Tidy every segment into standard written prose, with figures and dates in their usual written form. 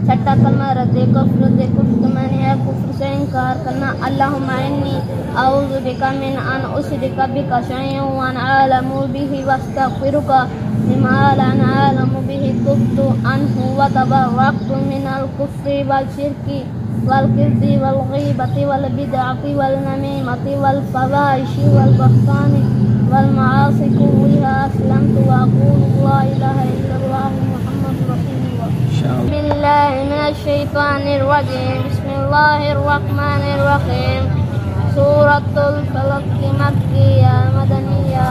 छठा कलमा रद्दे कुफ्र माने है कुफ्र से इनकार करना। अल्लाहुम्मा इन्नी अऊज़ु बिका मिन अन उश्रिका बिका शैअन व अन अअलमु बिही वस्तगफिरुका लिमा ला अअलमु बिही तुब्तु अन्हु व तबर्रअतु मिनल कुफ्रि वल शिरकी वल किज़्बि वल गीबति वल बिदअति वल नमीमति वल फवाहिशि वल बहतानि वल मआसि कुल्लिहा अस्लमतु व अक़ूलु ला इलाहा इल्लल्लाह मुहम्मदुर रसूलुल्लाह। बिस्मिल्लाहि मिनश शैतानिर रजीम। बिस्मिल्लाहिर रहमानिर रहीम। सूरतुल फलक मक्किया मदनिया।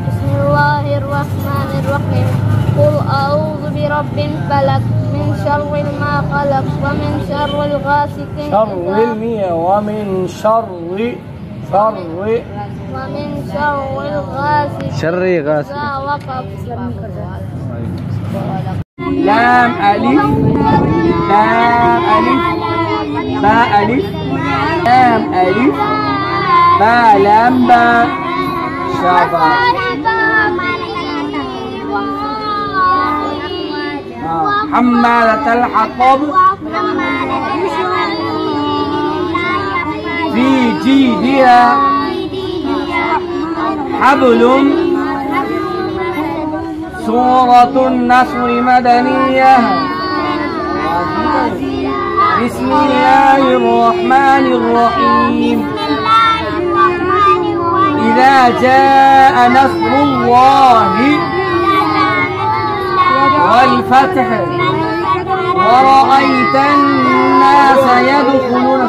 बिस्मिल्लाहिर रहमानिर रहीम। कुल अऊज़ु बिरब्बिल फलक मिन शर्रि मा खलक व मिन शर्रिल गासिकिन ومن شر غاسق إذا وقب। لام ألف با ألف لام ألف با لام با شابا حمالة الحطب في جيدها حبل. سورة النصر مدنية. بسم الله الرحمن الرحيم. إذا جاء نصر الله والفتح ورأيت الناس يدخلون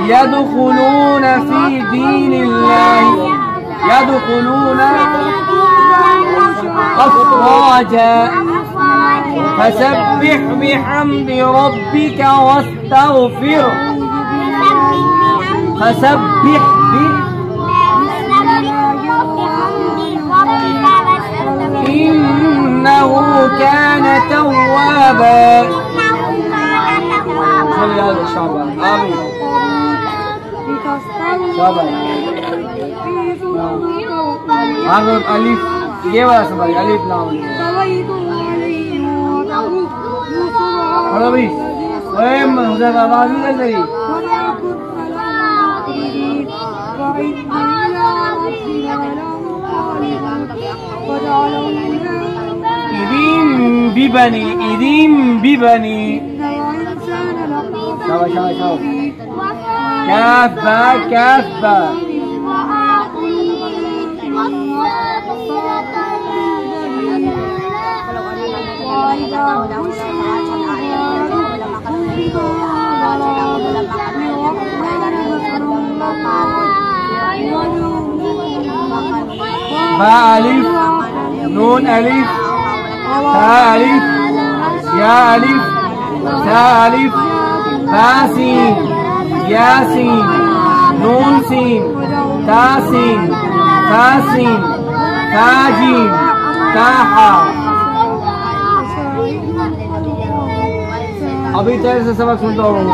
يدخلون في دين الله أفواجا فسبح بحمد ربك واستغفره. إنه كان توابا. آمين. ألف ये वाला समझ अलिफ नाम हेलो भाई ओए मुझे आवाज नहीं कर रही। إذن ببني شاو كافة با ألف نون ألف تا ألف يا ألف تا ألف با سين يا سين نون سين تا سين تا سين تا جيم تا حا। अभी तेरे से सबक सुनता हूँ।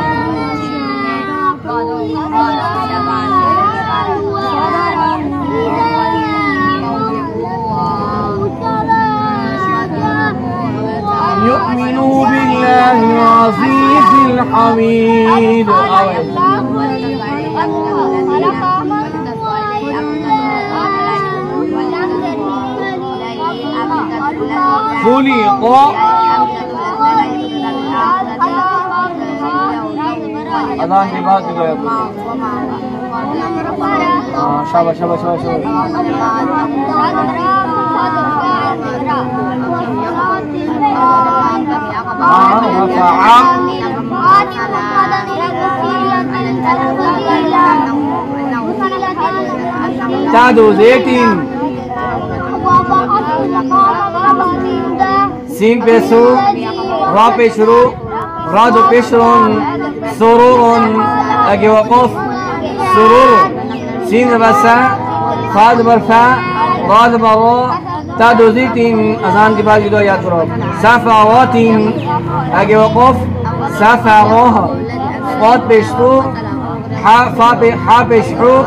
يؤمنوا بالله العزيز الحميد. خلق अजान के बाद भी गया शाबाश शाबाश शाबाश تعدو زيتين سين بيسو را بيشرو را دو بيشرون سرور اگه وقف سرور سين بسا فاد برفا راد برا تعدو زيتين اذان के बाद जो याद करो सफावातिन اگه وقف سفراها صاد بيشرو حا بيشرو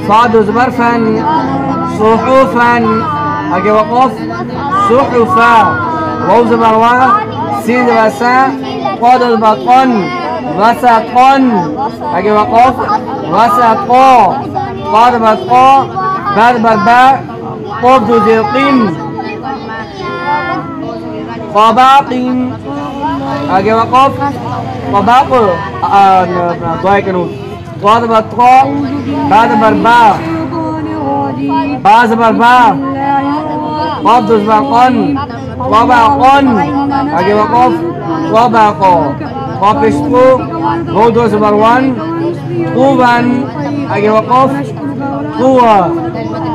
صاد زبرفا صحوفا आगे वक़फ़ सुहुफ़ा वाव ज़बर वा सीन ज़बर सा क़ाद ज़बर क़न वसक़न आगे वक़फ़ वसक़ा क़ाद ज़बर क़ा बा ज़बर बा क़ाफ ज़बर क़िम क़बाक़िम आगे वक़फ़ क़बाक़ दोए करूँ क़ाद ज़बर क़ा बा ज़बर बा बा ज़बर बा क़ाफ ज़बर क़न क़बाक़न आगे वक़फ़ क़बाक़ा क़ाफ पेशको वाव दो ज़बर वन क़ुवन आगे वक़फ़ क़ुवा।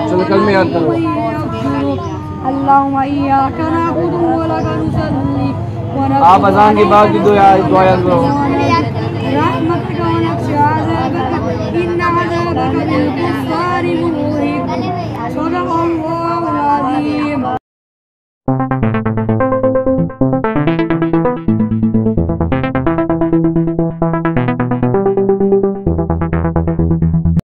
चलो कलमे याद करो। आप अज़ान के बाद की दुआ याद करो।